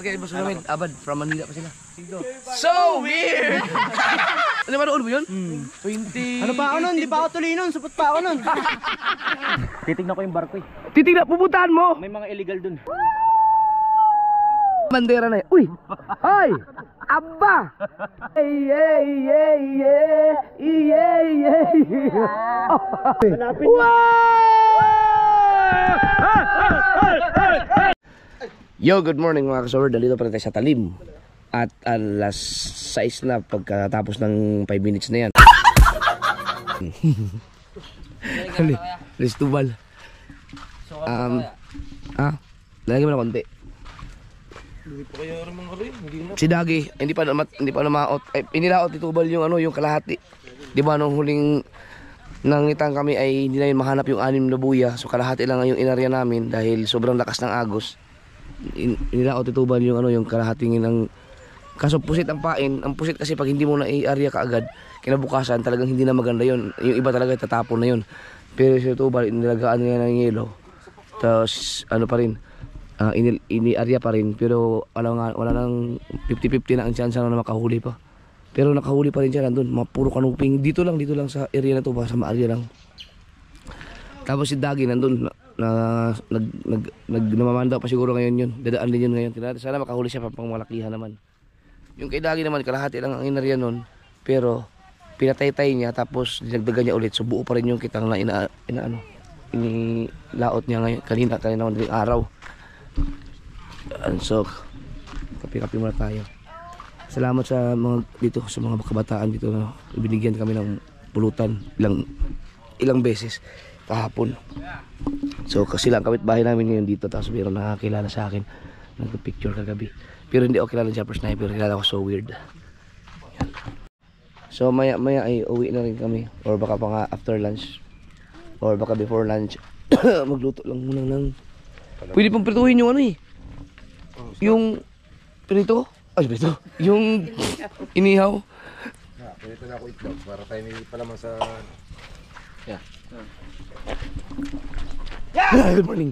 Okay, boss namin, abad, from Manila pa sila. So weird! Ano ba noon mo yun? 20... Ano pa ako nun? Di pa ako tuloy nun. Supot pa ako nun. Titignan ko yung barko eh. Titignan, pupuntahan mo! May mga illegal dun. Bandera na yun. Uy! Hoy! Abba! Hanapin Yo, good morning mga kasower. Dito pa rin tayo sa Talim. At alas 6 na pagkatapos ng 5 minutes na yan. Restubal. Lalagyan mo na konti. Si Dagi, hindi pa na maot. Inilaot ni Tubal yung ano, yung kalahati. 'Di ba nung huling nangitang kami ay hindi na yun mahanap yung 6 na buya. So kalahati lang yung inarya namin dahil sobrang lakas ng agos. Inilaot ni Tubal yung ano, yung kalahati ng kaso pusit ang pain. Ang pusit kasi pag hindi mo na i-area kaagad, kinabukasan talagang hindi na maganda yon. Yung iba talaga tatapon na yon. Pero si Tubal inilagaan niya ng yelo. Tapos ano pa rin, ini-area pa rin, pero wala nang 50-50 na ang chance na makahuli pa. Pero nakahuli pa rin siya nandun, puro kanuping. Dito lang sa area na to ba, sa area lang. Tapos si Dagi nandun, namamanda pa siguro ngayon yun. Dadaan din yun ngayon. Sana makahuli siya pang malakihan naman. Yung kay Dagi naman, kalahati lang ang inarya nun. Pero pinatay-tay niya, tapos dinagdagan niya ulit. So buo pa rin yung kitang na inilaot niya ngayon. Kanina madaling araw. So, kapi-kapi muna tayo. Salamat sa mga dito, sa mga kabataan dito na binigyan kami ng pulutan ilang beses kahapon. So, kasi lang kapitbahay namin ngayon dito, tapos mayroon nakakilala sa akin, nagpa-picture kagabi. Pero hindi ako kilala siya per sniper, kilala ko so weird. Yan. So, maya ay uwi na rin kami, or baka pa nga after lunch, or baka before lunch. Magluto lang muna ng pwede pang prituhin yung ano eh. Yung prito? Ay, prito. Yung inihaw. Prito na ako itlog para tayo may palaman sa... Yeah. Yeah! Good morning.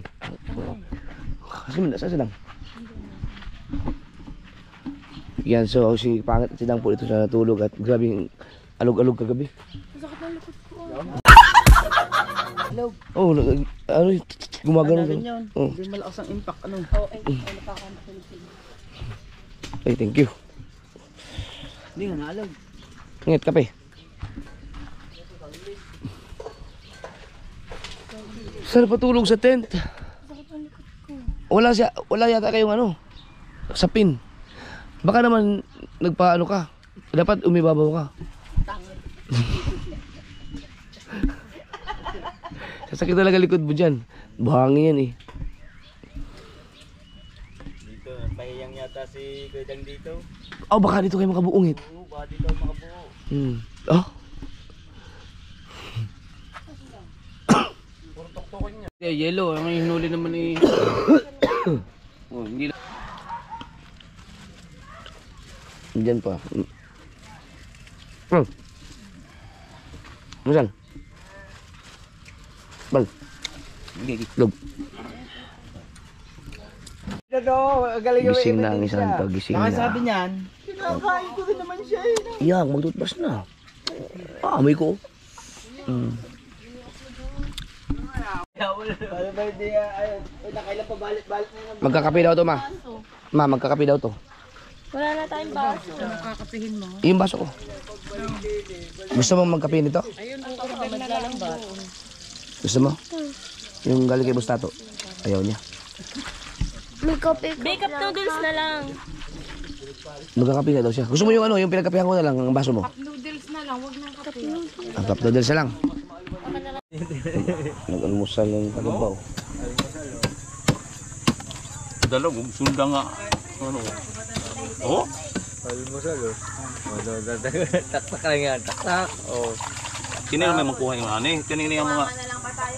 Kasi saan lang? Yan, so si pangit si Dang po ito sa natulog at grabing alog-alog kagabi. Masakit na likod ko. Oh, ano gumagano yun. Oh. Hindi malakas ang impact. Ano? Ay, thank you. Hindi nga naalog. Ingat kape. Saan patulog sa tent? Wala yata kayong ano, sa pin. Baka naman nagpaano ka. Dapat umibabaw ka. Sasakit talaga likod mo dyan. Buhangin yan eh. Dito, pahiyang yata si Kuydang dito. Oh, baka dito kayo makabuungit. Oo, baka dito makabuo. Oh? Puro tuktukan niya. Yellow, ang hinuli naman eh. Oh, hindi lang. Diyan pa. Masal? Bal. Log. Gising na ang isang to, gising na. Sabi niyan, kinakain ko din naman siya eh. Iyang, magtutbas na. Amoy ko. Magkakape daw to, ma. Ma, magkakape daw to. Wala na tayong baso. Makakapihin mo? Yung baso ko. Gusto mo magkape nito? Ayun, maglalambat. Gusto mo? Yung galing kay Bustato. Ayaw niya. Bake up noodles na lang. Magkakape na daw siya. Gusto mo yung ano, yung pinagkapehan ko na lang, ang baso mo? Cup noodles na lang, wag nang kape. Ang cup noodles na lang. Nag-almusal ng kagabaw. Dalag, sunda nga. Ano? Oh? Almusal oh. Tak-tak lang yan, tak-tak. Oh. Kini may magkuha yung ani. Kini yung mga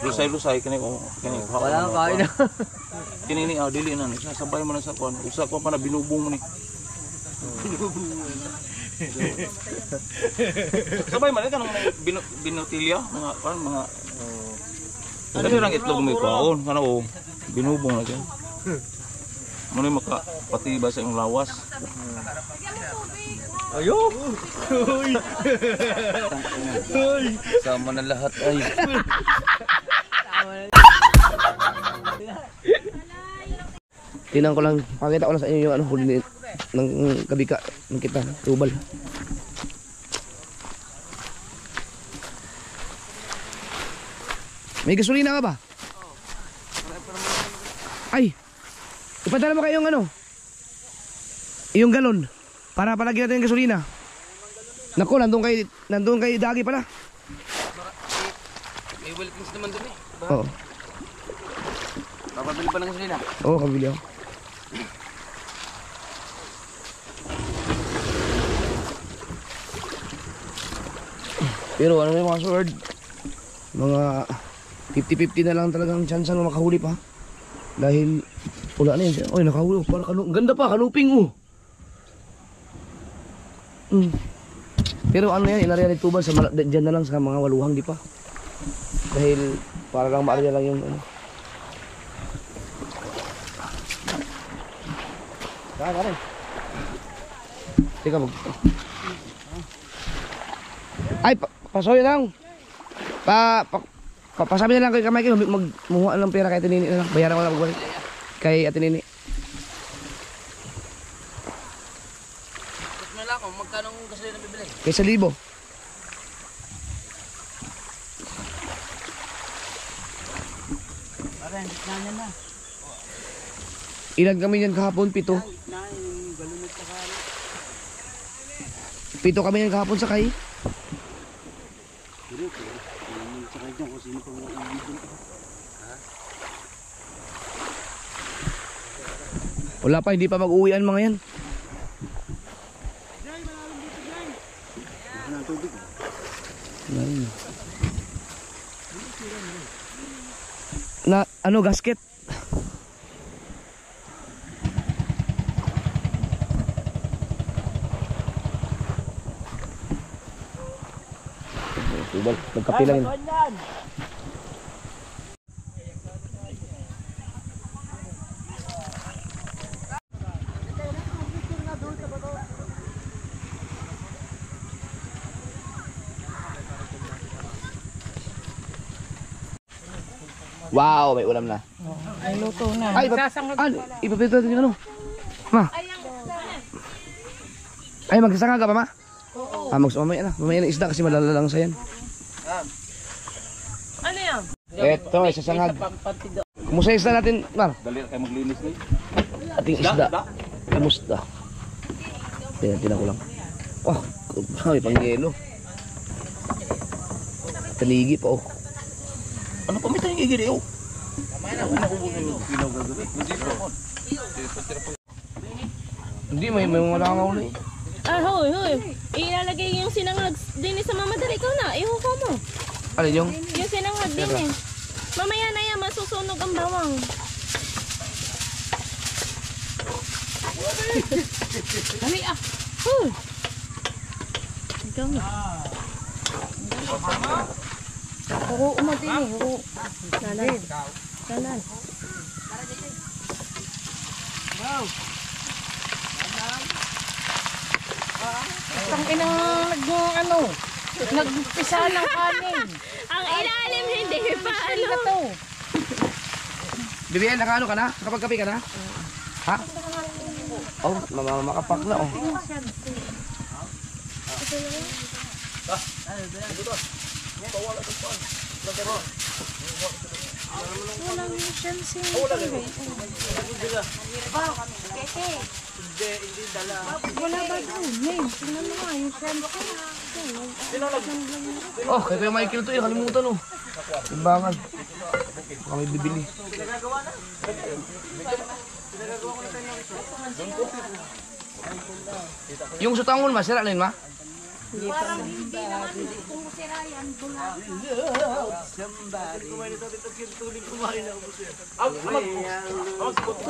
lusay-lusay. Kini Wala kang kain na. Kini dili na. Sabay mo na sa kuwan. Usa ko pa na binubong mo ni. Sabay man kanang binutilya mga kan mga Ano lang itlog mo ikaw? Ano binubong na siya. Muna makapatiba sa iyong lawas. Ayo! Sama na lahat ay. Tingnan ko lang, pakita ko lang sa inyo yung ano, huli ng kabika ng kita, tubal. May gasolina ka ba? Ay! Ipadala mo kayong ano? Yung galon. Para palagyan natin ng gasolina. Naku, nandun kay Dagi pala. May Wilkins naman dun eh. Oo. Papabili pa ng gasolina. Oo, kabili ako. Pero ano yung mga sword? Mga 50-50 na lang talagang chance na makahuli pa. Dahil wala na yun. Oy, nakahuli. Ganda pa, kanuping oh. Pero ano yan, inarya ni Tubal sa dyan na lang sa mga waluhang di pa. Dahil para lang maarya lang yung ano. Kaya rin. Teka Ay, pasoy lang. Pasabi na lang kay Kamay kayo, magmuha lang pera kay Ate Nini na lang. Bayaran ko na magbalik. Kay Ate Nini. Tapos na lang kung magkano ang gasolina bibili. Kay 1,000. Parang, nanya na. Ilan kami yan kahapon? 7. 7 kami yan kahapon sakay. Wala pa, hindi pa mag-uwian mga yan. Na ano, gasket. Tubal, nagkape lang yun. Wow, may ulam na. Ay, luto na. Ay, ipapito natin yung ano. Ma. Ay, magsasanga ka pa, ma? Oo. Mamaya na. Mamaya na isda kasi malalalang sa yan. Ano yan? Eto, isasangag. Kumusta yung isda natin, Mar? Dali kayo maglinis na Ating isda. Kumusta? Tinan ko lang. Oh, may pangyelo. Taligi pa, oh. Ano pa may tayong igiri oh? Hindi, may mga langaw na eh. Ah, hoy. Ilalagay yung sinangag din sa mamadali. Ikaw na, ihuko mo. Ano yung? Yung sinangag din eh. Mamaya na yan, masusunog ang bawang. Dali ah. Ikaw na. Oo, umati eh. Oo. Kanan. Ang inang nagpisa ng kanin. Ang ilalim hindi pa ano. Ito. Bibiyan, nakaano ka na? Nakapagkape ka na? Ha? Oh, makapak na oh. Walang chance yung wala ba doon? May, tingnan mo nga yung chance. Oh, kaya Michael to eh, kalimutan oh. Timbangan. Kami bibili. Yung sutangon, masira na yun, ma?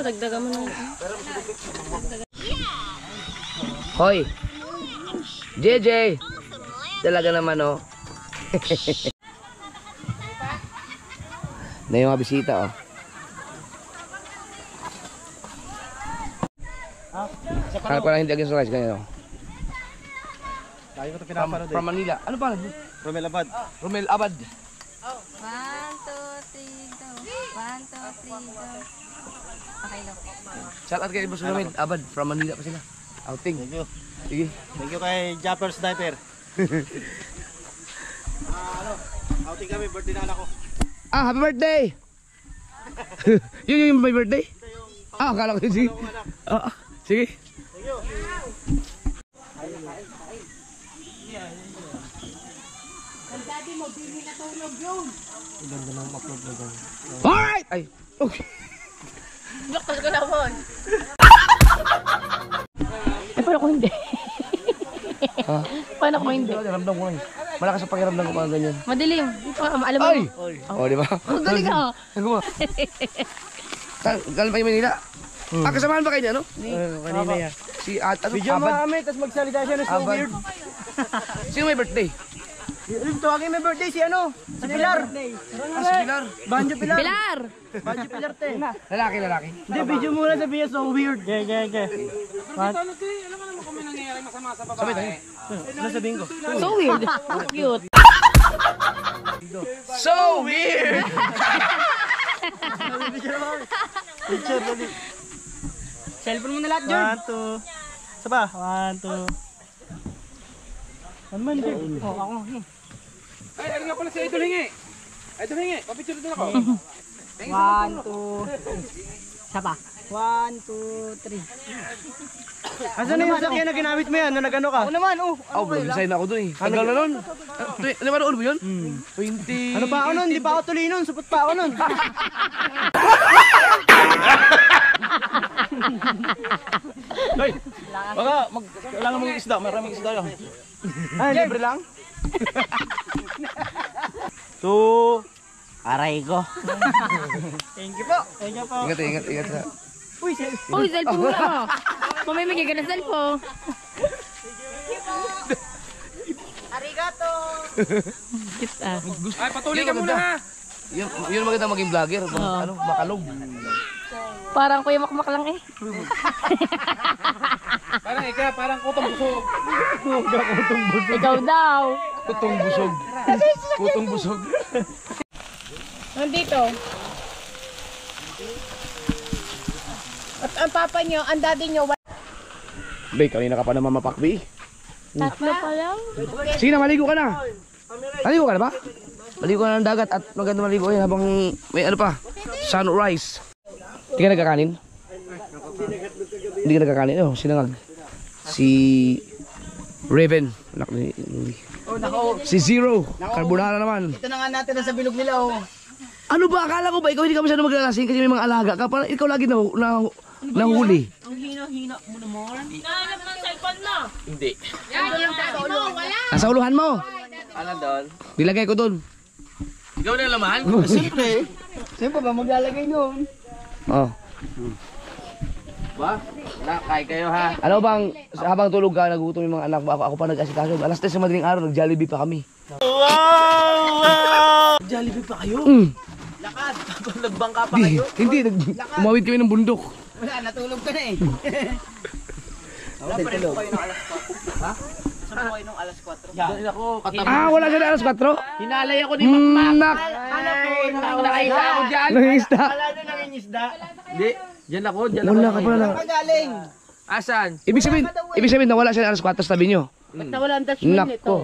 Dagdagan mo na. Hoy! JJ! Talaga naman oh. Na yung mga bisita oh. Kala pala hindi against rice, ganyan o. Lagi ko ito pinapanood From Manila. Ano pa? Romel Abad. Romel Abad. 1, 2, 3, go. 1, 2, 3, go. Okay lang. Shout out kay Boss Romel Abad. From Manila pa sila. Outing. Thank you. Sige. Thank you kay Japper Sniper. Outing kami, birthday na anak ko. Ah, happy birthday! yun yung my birthday? Ah, akala ko yun. Sige. Sige. Alright! Ay, okay. Laktas ko naman. Paano kung hindi? Ha? Paano kung hindi? Ramdam ko lang. Malakas sa pakiramdam ko pa ganyan. Madilim. Alam mo. Ay! Oh, di ba? Ang galing ka. Ano ba? Galing pa yung Manila? Ah, kasamahan ba kayo niya, ano? Kanina yan. Si ano? Video mo Abad. kami, tapos magsalita siya na so Abad. weird. Sino may birthday? Tawagin may birthday si ano? Si Pilar. Ah, si Pilar. Banjo Pilar. Pilar! Banjo Pilar te. Lalaki. Hindi, video mo na sabihin so weird. Kaya. Sabay tayo. Ano sabihin ko? So weird. Cute. So weird! Picture dali. Cellphone mo na lahat, Jord. 1, 2. Saba? 1, 2. Ano man din? Oh, ako. Ay, ano nga pala si Idol Hingi? Idol Hingi, papicture din ako. 1, 2. Sapa. 1, 2, 3. Asan na yung sakyan na ginamit mo yan? Na nag-ano ka? Ano naman, oh. Oh, design ako dun eh. Tagal na nun. Ano ba noon mo yun? 20... Ano pa ako nun? Di pa ako tuloy nun. Supot pa ako nun. Hoy, baka kailangan mong isda, maraming isda yan. Ay, libre lang? Aray ko. Thank you po. Thank you po. Ingat sa... Uy, Uy, cellphone mo na. Mamimigay ka ng cellphone. arigato. Cute ah. Ay, patuloy ka muna ha. Yun maganda maging vlogger. Ano, makalog. Parang Kuya Makmak lang eh. Parang kutong busog. Ikaw daw. Kutong busog. Nandito. At ang papa nyo, ang daddy nyo, Bay, kanina ka pa naman mapakbi. Tatlo pa lang. Sige na, maligo ka na. Maligo ka na ba? Maligo ka na ng dagat at maganda maligo yan habang may ano pa, sunrise. Hindi ka nagkakanin? Hindi ka nagkakanin? Oh, sinangag. Si Raven. Anak ni... Si Zero. Carbonara naman. Ito na nga natin na sa bilog nila oh. Ano ba? Akala ko ba ikaw hindi ka masyado maglalasing kasi may mga alaga ka. Parang ikaw lagi nahuli. Nahanap ng cellphone mo. Hindi. Yan, yung daddy mo. Wala. Nasa uluhan mo. Ano doon? Dilagay ko doon. Ikaw na laman? Siyempre. Siyempre ba maglalagay nun? Oh. Ba? Kain kayo ha. Ano bang, habang tulog ka, nagutom yung mga anak mo, ako pa nag-asikaso. Alas 3 sa madaling araw, nag-Jollibee pa kami. Jollibee pa kayo? Lakad. Nagbangka pa Hindi, umawid kami ng bundok. Wala, natulog ka na eh. Dapat rin po kayo ng alas 4. Ha? Saan po kayo ng alas 4? Doon ako katabi. Ah, wala siya na alas 4? Hinalay ako ni Makmak. Nak! Ano po? Nakita ako dyan. Nangisda. Wala na nangingisda. Hindi. Dyan ako. Wala ka pala na. Magaling. Asan? Ibig sabihin na wala siya na alas 4 sa tabi nyo. ba't nawala ang touchscreen Nako. nito?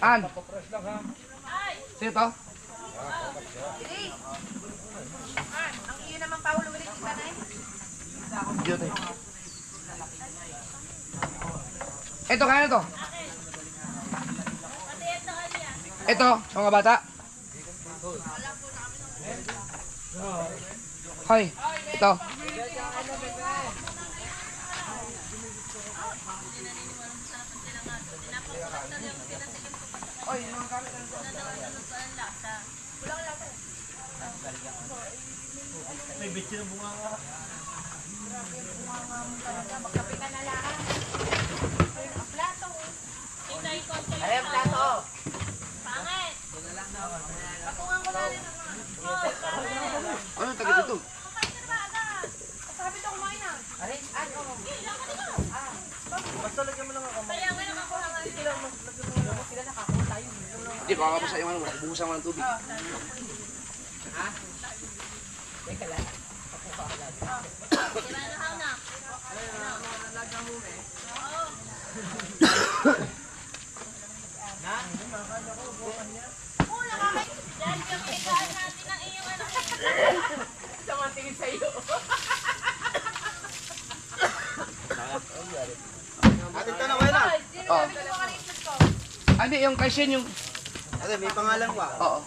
An? Sino to? Ito, kaya na to. Ito, mga bata. Hoy, ito. Ano taga dito? Hindi, baka mo sa yung ano, buhusan mo ng tubig. Atin ka na, wala. Oh. Hindi, yung kay Shen yung... Ate, may pangalan ko. Oo.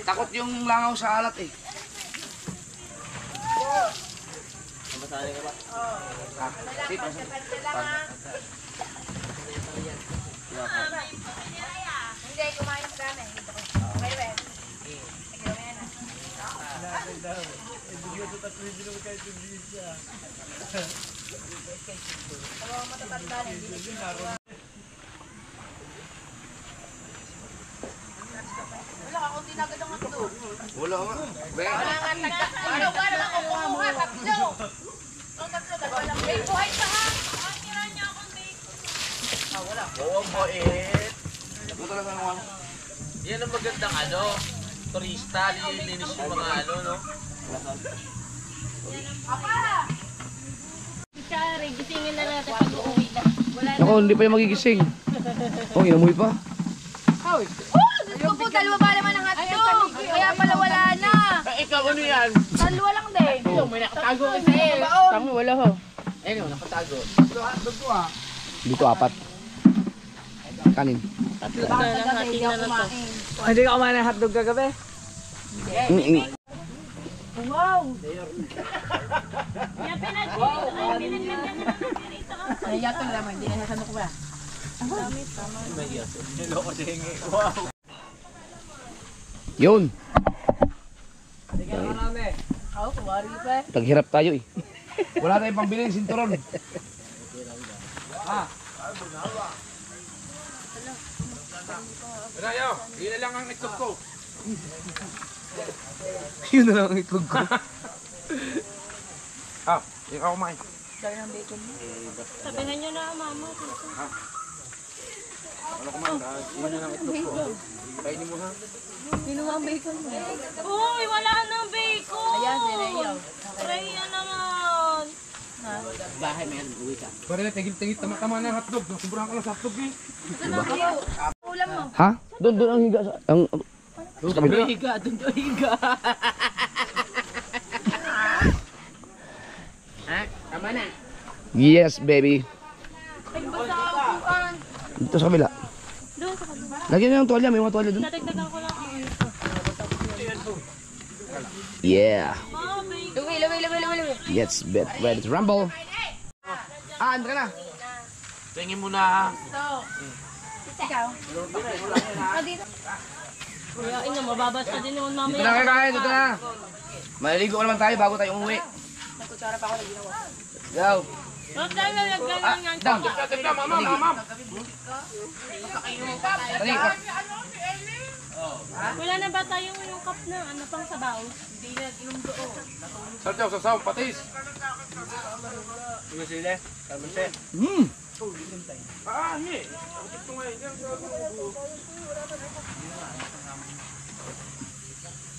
Takot yung langaw sa alat eh. Dito. Hindi, kumain ka na. Okay, well. Wala ka kung tinagad ang hotdog. Wala nga. Wala nga tagda. Ano ba naman kung kumuha? Tatlo. Ang tatlo, dalawa lang. May buhay pa ha. Tira niya akong bake. Oo, boit. Ito talaga ng ano. Yan ang magandang ano, turista, nililinis yung mga ano, no? Sorry, gisingin na natin pag uuwi na. Wala na. Ako, hindi pa yung magigising. Oh, inamoy pa. Diyos ko po, dalawa ba naman ang hotdog? Kaya pala wala na. Ikaw, ano yan? Dalawa lang din. May nakatago kasi. Tango, wala ho. Ayun, nakatago. Dito apat. Kanin. Tatlo na lang, hati na na to. Hindi ka kumain ng hotdog kagabi? Yan, pinagpinagyan na natin dito. Nayatong naman, hindi na nasanok ba? Yun. Oo, kuwari pa. Taghirap tayo eh. Wala tayong pambili ng sinturon. Rayo, yun na lang ang itlog ko. Yun na lang ang itlog ko. Ah, ikaw kumain. Sabihan nyo na, mama. Ano kumain? Yun na lang ang itlog ko. Kainin mo ha. Uy, wala nang bacon. Ayan, sinayaw. Raya naman. Pare na, tigil-tigil, tama-tama na hotdog. Sobrahan ka lang sa hotdog eh. Ulam mo. Ha? Doon ang higa sa... Sa kabila. Higa, doon to higa. Tama na. Yes, baby. Dito sa kabila. Doon sa kabila. Lagyan nyo ng tuwalya, may mga tuwalya doon. Natagdagan ko lang. Yeah. Mama, bacon. Luwi. Yes, bet. Ready to rumble. Andra ka na. Tingin mo na. Ikaw. Kuya, ina, mababas ka din naman Dito mamaya. na kakain, dito na. Maliligo naman tayo bago tayo umuwi. Go. Huwag tayo nagagano yan. Dam. Tigla, mama. Tani, Wala na ba tayong yung cup na ano pang sabaw? Sardiyaw, sasaw, patis. Ano sila? Tama siya. Ah, hindi.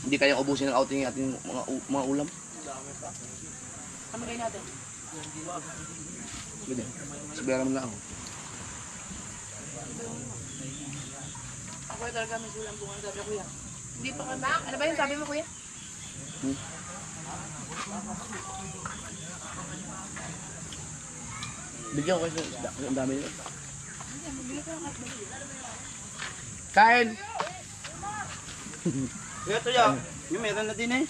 Hindi kayang ubusin ng outing yung ating mga ulam. Kamagay natin. Pwede. Sabihan mo na ako. Ako talaga may sulang bungang sabi kuya. Hindi pa ka ba? Ano ba yung sabi mo kuya? Bigyan ko kayo ng isda. Ang dami nila. Kain! Ito yan. Yung meron na din eh.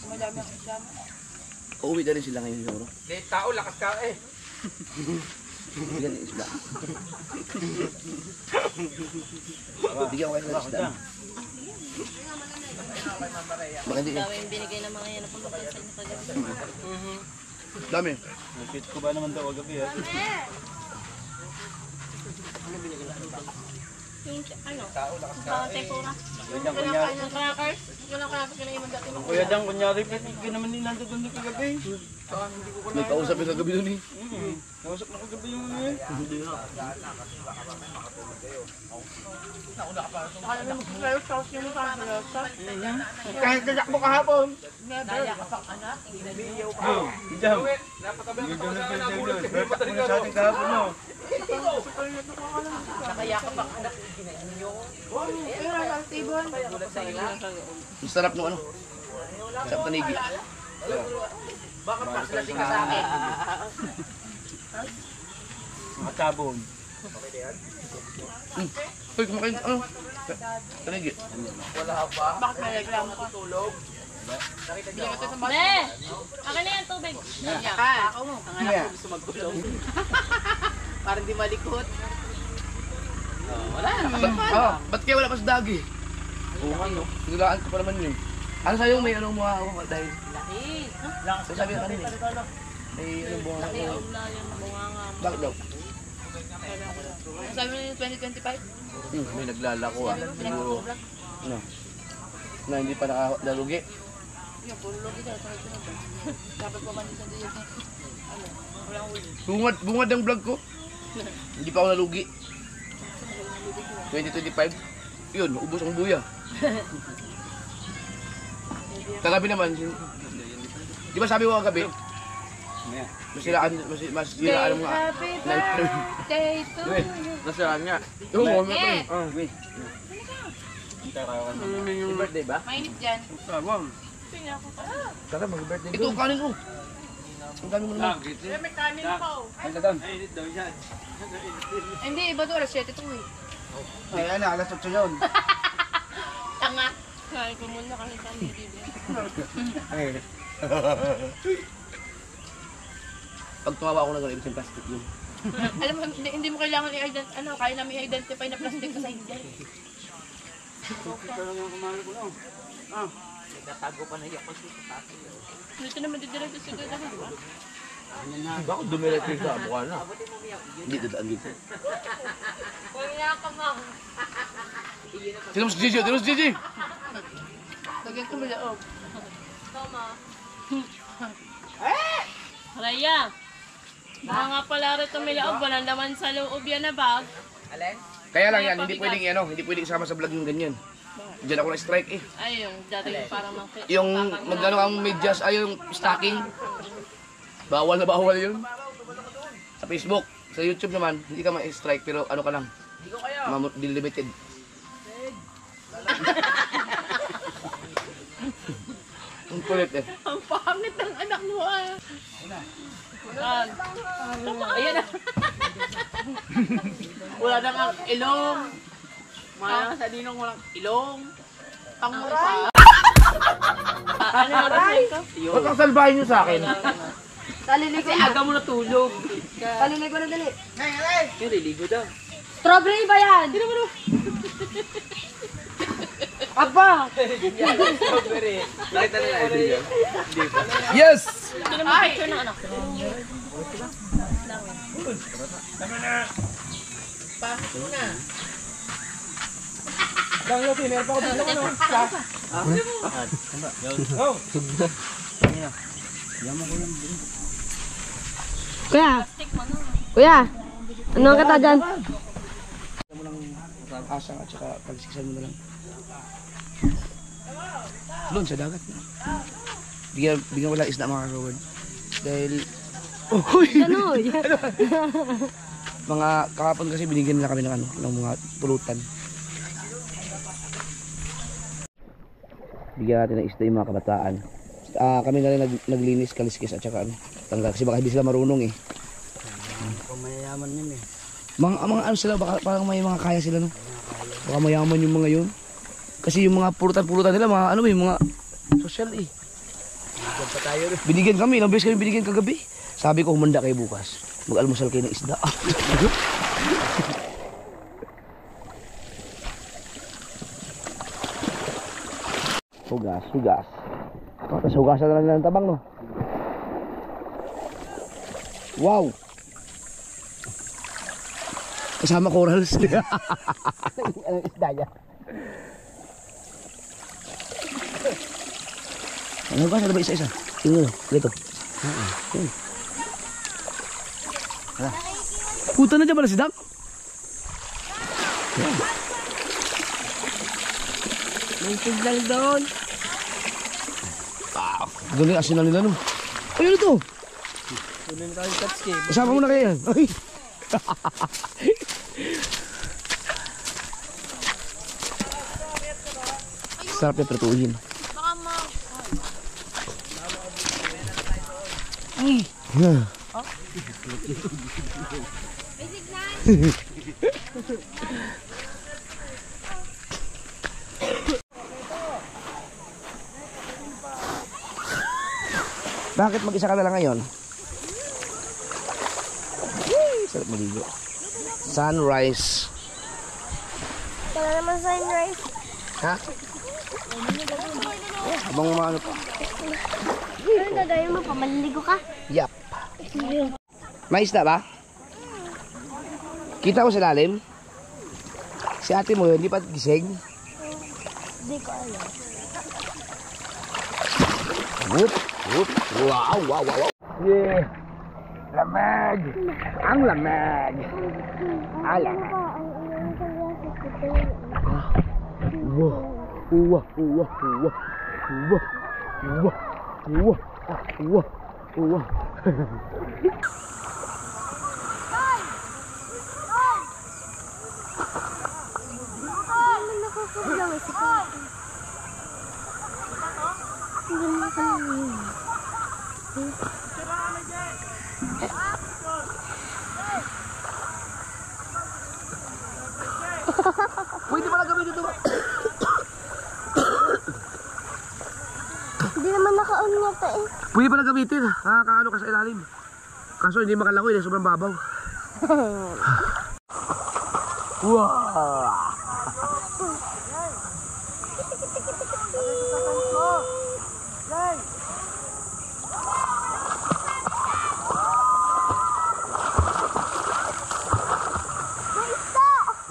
Madami ang isda mo. Uuwi na rin sila ngayon siguro. Kahit tao, lakas ka eh. Bigyan ng isda. Bigyan ko kayo ng isda. Baka hindi. Dami yung binigay ng mga yan na pumunta sa inyo kagabi. Dami. Napit ko ba naman daw gabi ha? Yung sa tempura. Ganyan kunyari. Yung crackers. Yung crackers kinaiman dati mo. Kuya Dan, kunyari, hindi naman din nandun doon kagabi. May kausap yung kagabi doon eh. Nausap na kagabi yung ano eh. Baka namin mag-fire sauce yung mukha. Kahit kagak mo kahapon. Daya ka pang anak. Idam. Hindi doon nagpapalagay. Pagkat mo na sa ating kahapon mo. Nakaya ka pang anak. Pero ang tibon. Ang sarap nung ano. Sarap tanigi. Baka pa sila tingin sa akin. Mga tabon. Uy, kumakain. Ano? Tanigi. Bakit may reklamo ka? Tulog. Bigyan ka sa Be! Akin na yan, tubig. Kanya ka. Ako mo. Ang anak ko gusto magkulong. Para hindi malikot. Ba't kaya wala pa sa dagi? Oo nga no. Nilaan ko pa naman yun. Ano sa'yo may anong mga ako dahil? Laki. Sabi ka kanina. May anong bunga Laki ako. ula yan, bunga nga. Bakit daw? Sabi mo yung 2025? May naglalako ah. Siguro. Ano? Na hindi pa nakalalugi. Yung puro logi daw. Dapat pa man sa diyan. Ano? Walang huli. Bungad ang vlog ko. Hindi pa ako nalugi. 2025. Yun, ubos ang buya. Kagabi naman. Di ba sabi ko kagabi? Mas siraan mo nga. Happy birthday to you. Nasiraan nga. Oo, nga pa eh. Wait. Yung birthday ba? Mainit dyan. Sabang. Kaka, mag-birthday. Ito ang kanin ko. Ang dami mo naman. May kanin pa. Ang dadam. Ay, daw yan. Hindi, iba to. Alas 7 to eh. Ay, ano, alas 8 yun. Tanga. Kain ko muna kasi sa hindi. Pag tumawa ako na gano'n, ibig sabihin plastic yun. Alam mo, hindi mo kailangan i-identify. Ano, kaya namin i-identify na plastic sa hindi. Dito naman didiretso sa ganda, di ba? Bakit dumiret yung sa mukha na? Hindi, dadaan dito. Tino mo si Gigi! Tino mo si Gigi! Lagyan ko mo loob. Raya! Baka nga pala rito may laob, walang laman sa loob yan na bag. Kaya lang yan, hindi pwedeng ano, hindi pwedeng isama sa vlog yung ganyan. Diyan ako na-strike eh. Ay, yung dati yung parang makita. Yung magano ang medyas, ay yung stocking. Bawal na bawal yun. Sa Facebook, sa YouTube naman, hindi ka ma-strike pero ano ka lang. Delimited. Ang kulit eh. Ang pangit ng anak mo ah. Ayan na. Wala na kang ilong. Mga sa dinong walang ilong. Panguray. Ano yung rasay ko? Huwag kang salbahin nyo sa akin. Kasi aga mo natulog. Paliligo na dali. Yung liligo daw. Strawberry ba yan? Aba! Nakita nila ID yan? Yes! Ito naman picture ng anak ko. Pasok mo na. Kuya! Kuya! Ano ang kata dyan? Asang at saka pagsikisan mo na lang. Doon sa dagat. Bigyan wala isda mga kawad. Dahil... Uy! Ano? Mga kahapon kasi binigyan nila kami ng ano, ng mga pulutan. Bigyan natin ng isda yung mga kabataan. Kami na rin naglinis, kaliskis at saka ano. Tanggal kasi baka hindi sila marunong eh. Mayayaman yun eh. Mga ano sila, baka parang may mga kaya sila no. Baka mayaman yung mga yun. Kasi yung mga pulutan nila, mga ano yung mga social eh. Binigyan kami, ilang beses kami binigyan kagabi. Sabi ko, humanda kayo bukas. Mag-almusal kayo ng isda. Hugas. Tapos hugasan na lang ng tabang no. Wow. Kasama corals. Anong isda niya? Ano ba? Ano ba isa-isa? Tingnan mo. Dito. Puta na dyan pala si Dak. May signal doon. Doon yung asinan nila no. Ay, ano to? Tuloy na tayo sa Tatsuki. Kasama mo na kayo yan. Ay. Sarap yung prituhin. Bakit mag-isa ka na lang ngayon? Sarap maligo. Sunrise. Wala naman sunrise. Ha? Abang umano pa. Ano gagawin mo pa? Maliligo ka? Yap. May isda ba? Kita mo sa lalim? Si ate mo yun, di pa gising? Hindi ko alam. Whoop, whoop. Wow, wow, wow, wow. Yeah. Lamag. Ang lamag. Alam. Uwa. Uwa, uwa, uwa. Uwa. Uwa. Uwa. Uwa. Uwa. Pwede pala gamitin ito. Hindi naman naka-on nga ta eh. Pwede pala gamitin. Nakakaano ka sa ilalim. Kaso hindi makalangoy dahil sobrang babaw. Wow.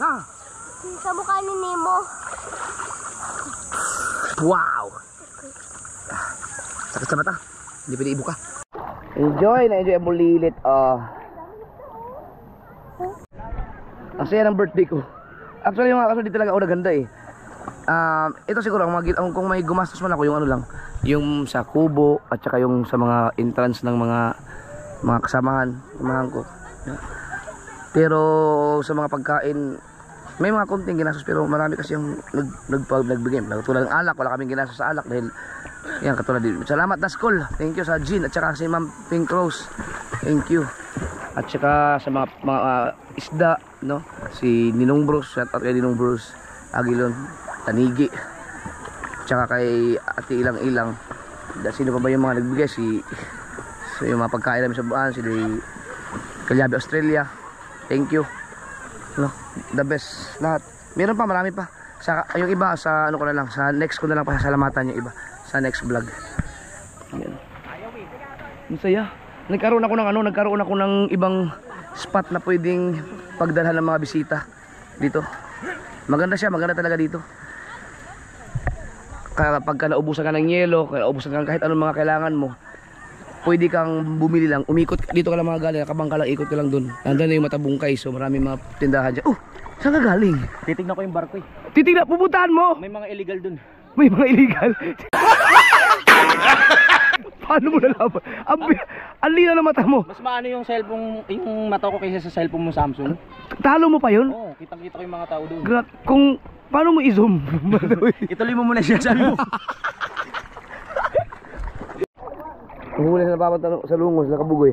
Ha? Sa mukha ni Nemo. Wow. Sakit sa mata. Hindi pwede ibuka. Enjoy ang bulilit. Ang saya ng birthday ko. Actually yung kaso di talaga ako naganda eh. Ito siguro kung may gumastos man ako yung ano lang, yung sa kubo at saka yung sa mga entrance ng mga kasamahan, samahan ko. Pero sa mga pagkain may mga konting ginastos pero marami kasi yung nagbigay. Tulad ng alak, wala kaming ginastos sa alak dahil yan katulad din. Salamat Daskol. Thank you sa Jean at saka si Ma'am Pink Rose. Thank you. At saka sa mga isda, no? Si Ninong Bruce, shout out kay Ninong Bruce, Agilon, Tanigi. At saka kay Ate Ilang-Ilang. Sino pa ba yung mga nagbigay? So yung mga pagkain namin sa buwan, si Kalyabe Australia. Thank you. No, the best lahat. Meron pa, marami pa. Yung iba sa ano ko na lang, sa next ko na lang pasasalamatan yung iba sa next vlog. Yan. Masaya. Nagkaroon ako ng ibang spot na pwedeng pagdalhan ng mga bisita dito. Maganda siya, maganda talaga dito. Pagka naubusan ka ng yelo, naubusan ka kahit anong mga kailangan mo, pwede kang bumili lang, umikot dito ka lang mga galing, kabangka lang, ikot ka lang dun. Nandun na yung Matabungkay, so marami mga tindahan dyan. Saan ka galing? Titignan ko yung barko eh. Titignan, pupuntahan mo! May mga illegal dun. May mga illegal. Paano mo nalaman? Ang linaw na mata mo. Mas maano yung cellphone, yung mata ko kaysa sa cellphone mo Samsung. Talo mo pa yun? Oo, kitang-kita ko yung mga tao doon. Kung paano mo i-zoom? Ituloy mo muna siya, sabi mo. Huli na napapunta sa lungos, sa Kabugoy.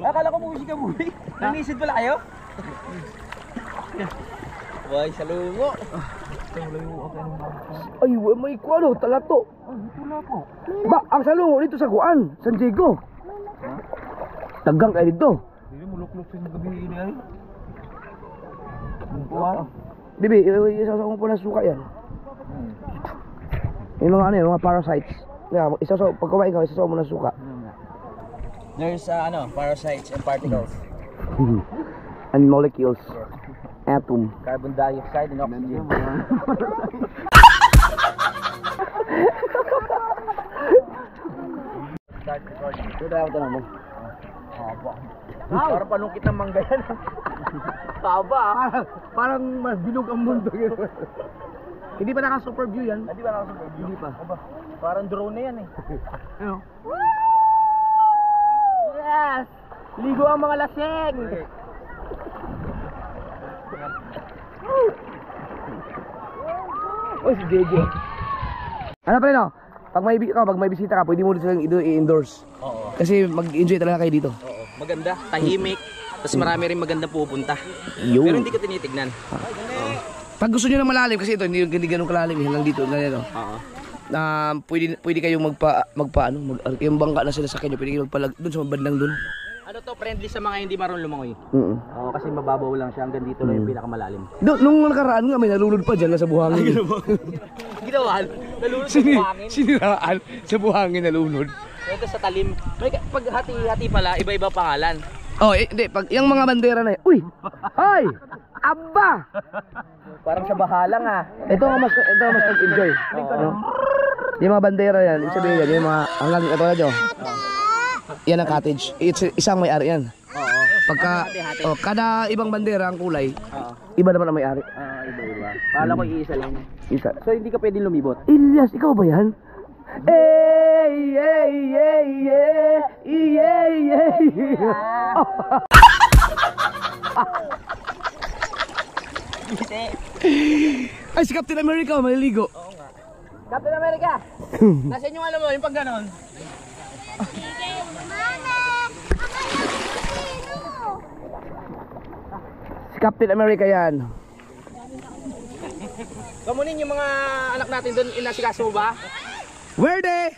Akala ko musika mo. Nanisid pala kayo? Boy, sa lungo. Ay, may kuano, talato. Ba, ang salungo dito sa Guan, San Diego. Tagang kayo dito. Hindi mo luklok sa gabi ini ay. Bibi, isasawang po na suka yan. Yung mga ano yun, mga parasites. Pag kumain ka, isasawang mo na suka. There's parasites and particles. And molecules. Atom. Carbon dioxide and oxygen. Start recording. Ito ako tanong mo. Parang panungkit ng mangga yan. Taba Parang mas bilog ang mundo yun. Hindi pa naka-super view yan. Hindi ba nakasusunod? Hindi pa. Parang drone na yan eh. Ano? Yes! Ligo ang mga laseng! Uy, si JJ. Ano pa rin oh? Pag may bisita ka, pwede mo silang i-endorse. Oo. Kasi mag-enjoy talaga kayo dito. Oo. Maganda, tahimik. Tapos marami rin maganda pupunta. Yo. Pero hindi ko tinitignan. Pag gusto nyo ng malalim, kasi ito, hindi ganun kalalim. Lang dito, ganyan oh. Oo. Pwede kayong yung bangka na sila sa kanya, pwede kayong magpalag doon sa bandang doon. Ano to, friendly sa mga hindi marunong lumangoy. Oo. Oo, kasi mababaw lang siya. Hanggang dito lang yung pinakamalalim. Nung nakaraan nga, may nalulod pa dyan sa buhangin. Ginawa, nalulod sa buhangin. Siniraan sa buhangin nalunod. Ito sa talim. Pag hati-hati pala, iba-iba pangalan. Oh, hindi. Pag yung mga bandera na uy! Ay! Aba! Parang sa bahala nga. Ito ang mas nag-enjoy. Yung mga bandera yan, ibig sabihin yan, yung mga hanggang ito na dyan. Yan ang cottage. Isang may-ari yan. Oo. Pagka, kada ibang bandera ang kulay, Oo. iba naman ang may-ari. Iba-iba. Kala ko iisa lang. Isa. So hindi ka pwedeng lumibot. Ilyas, ikaw ba yan? Ey, ey, ey, ey, ey, ey. Ay, si Captain America, maliligo. Captain America! Nasaan yung alam mo, yung pag ganon? Si Captain America yan. Kamunin yung mga anak natin doon, inasikaso mo ba? Where they?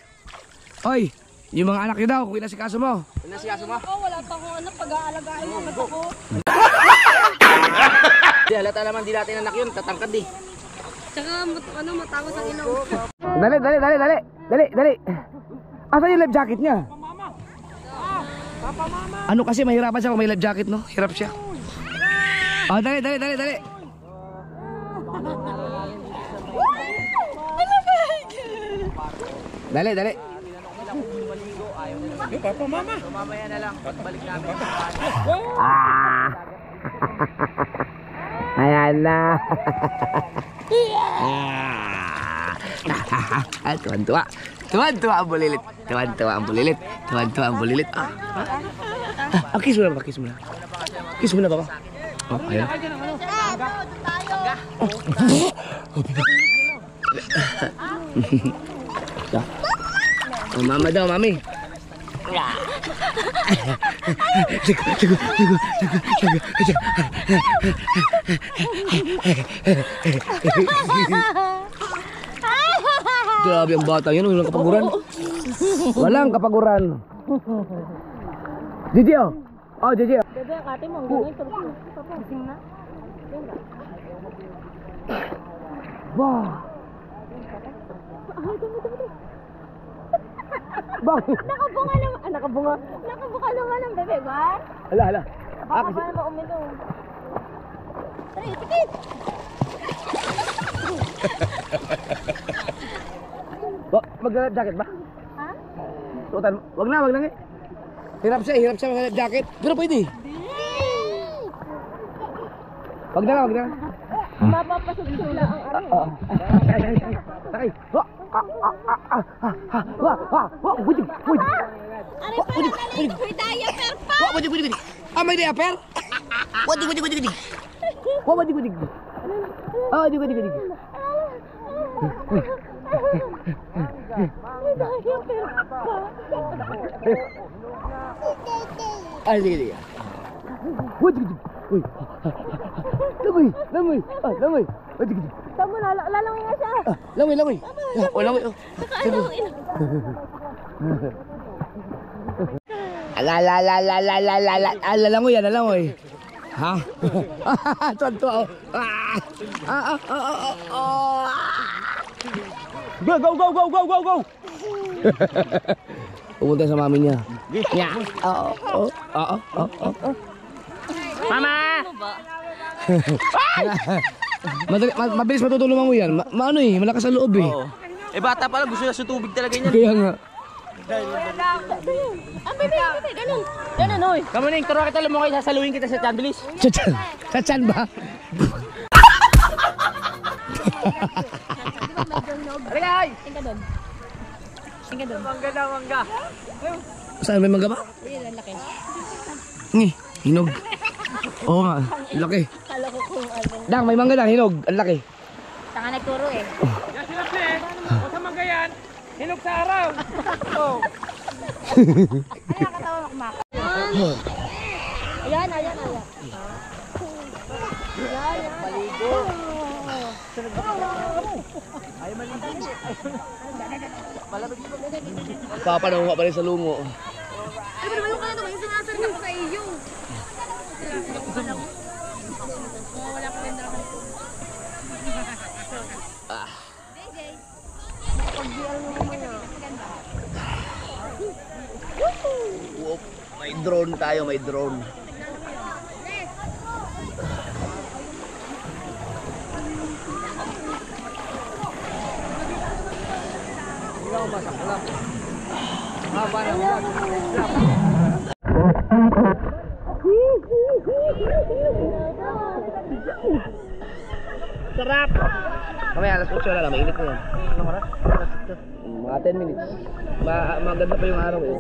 Oy, yung mga anak nyo daw, kung inasikaso mo. Inasikaso mo? Oh, wala pa akong anak, pag-aalagaan mo, ba't ako? Di, halata naman di natin anak yun, tatangkad di. Tsaka, matangos ang ilaw. Dali. Asan yung life jacket niya? Ano kasi, mahirapan siya kung may life jacket, no? Hirap siya. Oh, dali. Dali. Mamaya na lang, pagbalik namin. Ayan na. Tuwan-tuwa ang bulilit. Kiss mo na. Kiss mo na ba? Oh, ayan. Oh, mama daw, mami. Grabe ang bata yun, walang kapaguran. Walang kapaguran. Gigi oh. Oh, Gigi. Bebe, ang ate mo, ang gano'n, tulog. Gising na. Wah. Bakit? Nakabunga naman ang bebe ba? Hala. Baka pa naman uminom. Tari, tikit! Mag-life jacket ba? Ha? Suotan mo. Wag na eh. Hirap siya mag-life jacket. Pero pwede. Wag na. Mapapasok sila ang ano. Sakay. Pwede. Ari pa na nalit, may diaper pa! Pwede. Ah, may diaper? Pwede. Pwede. Ah, di. May diaper pa! Ay, sige. Pwede. Uy. Langoy. Pwede. Tama na, lalangoy nga siya! Langoy. Oh, langoy. Ano ang ina? Langoy. Ha? Tonto. Go. Pupunta sa mami niya. Yeah. Oo. Mama! Ano ba? Mabilis matutulungan mo yan. Maano eh, malakas sa loob eh. Oo. Eh bata pa lang, gusto na sa tubig talaga niyan. Kaya nga. Bebe, ganun. Ganun, oy. Kamu ning, turo kita lumukay, sasaluhin kita sa tiyan, bilis. Sa chan ba? Aligay! Tingka doon. Tingka doon. Mangga na, mangga. Saan may mangga ba? Ayun, ang laki. Ngi, hinog. Oo nga, ang laki. Kala ko kung ano. Dang, may mangga na, hinog. Ang laki. Saka nagturo eh. Yan sila, Pen. O sa mangga yan, hinog sa araw. Oh. Ay, nakatawa na kumaka. Ayan. Papanawa pa rin sa lungo. Ay, pero yung kanito, yung sinasarin ako sa iyo. Wala ko rin na ako. May drone tayo, may drone. Sarap! Mamaya alas 8 na lang, mainit na yan. Anong oras? Mga 10 minutes. Maganda pa yung araw eh.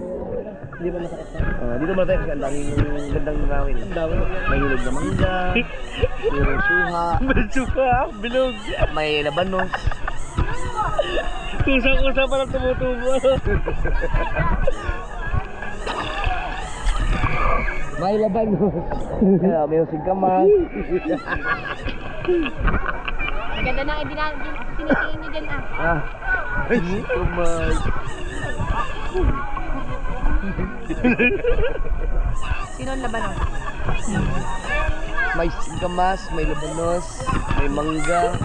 Hindi ba masakit na? Dito muna tayo kasi ang daming gandang nanawin. Ang dami. May hinog na mangga, may suha, May suka, bilog. may labanos. Kusang-kusa pa lang tumutubo. May labanos. May singkamas. Ang ganda na tinitingin niyo dyan ah. Singkamas. Sino ang laban oh? May singkamas, may labanos, may mangga.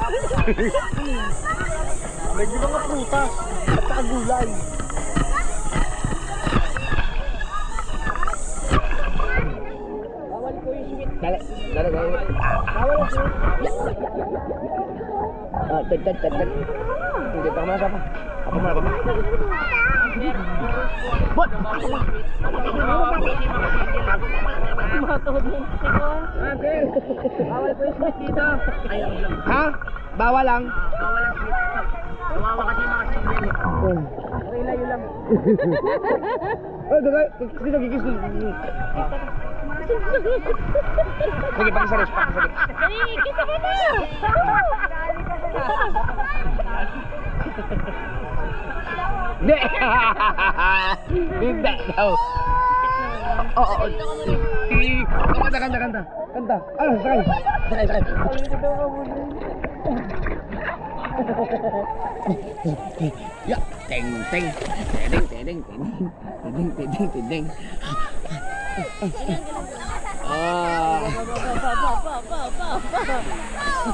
Medyo mga prutas at saka gulay. Bawal po yung sweet. Dali. Bawal yung sweet. Tag. Hindi pa kumasa pa. Apa mo? Bot! Matuhod mo si ko. Bawal po yung sweet dito. Ha? Bawal lang. Bawal ang sweet. Kawawa kasi yung mga single. Okay, layo lang. Dito gigis dito. Sige, pakisalis. Dali, kita ka na. Hindi! Hindi daw. Oo. Kanta. Ano, sakay. Ya, teng. Tedeng.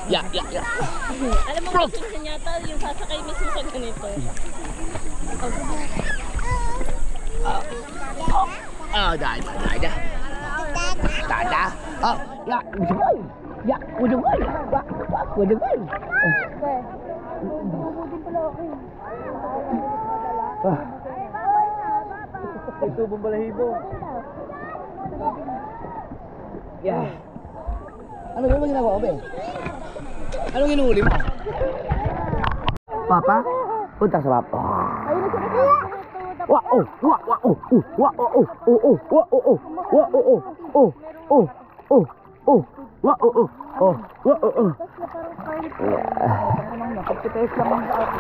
Ya. Alam mo kung sino yata yung sasakay mismo sa ganito. Dada. Ya, ujung. May tubong balahibo. Ya. Ano ba ginagawa ko, be? Anong inuuli mo? Papa? Punta sa papa.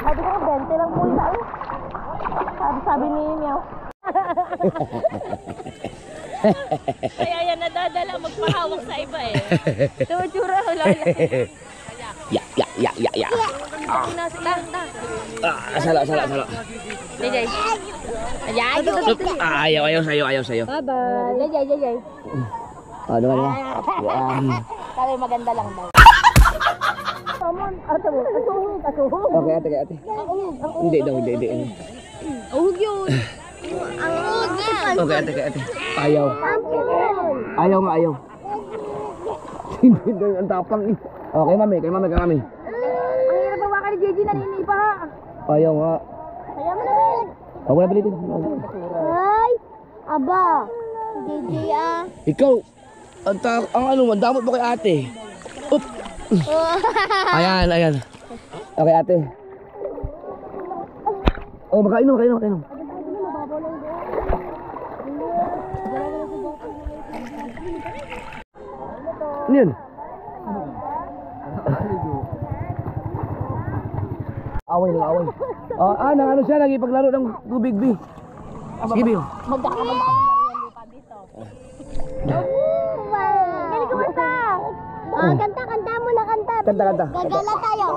Sabi ko 20 lang muna. Sabi ni Meow. Kaya yan nadadala magpahawak sa iba eh. Ito tsura ko lala. Ya. Nasa ilang na. Sala. Jay. Ayan. Ayaw sa'yo. Bye-bye. Jay. Ano. Sabi maganda lang daw. Kamon, ate mo. Kasuhog. Okay, ate. Hindi. Uhog yun. Okay, ate, ate. Ayaw. Ayaw nga, ayaw. Hindi na ang tapang eh. Okay, mami, kay mami, kay mami. Ang hirap bawa ka ni JJ, naninipa ha. Ayaw nga. Kaya mo na rin. Huwag mo na pilitin. Ay, aba. JJ ah. Ikaw, ang ano, ang damot mo kay ate. Up. Ayan, ayan. Okay, ate. Oh, makainom, makainom, makainom. Ano yan? Away lang, away. Nang ano siya, nagipaglaro ng tubig, B. Sige, B. Magkakamanda ka ng lupa dito. Galing kumanta. Kanta mo na kanta. Kanta. Gagala tayo.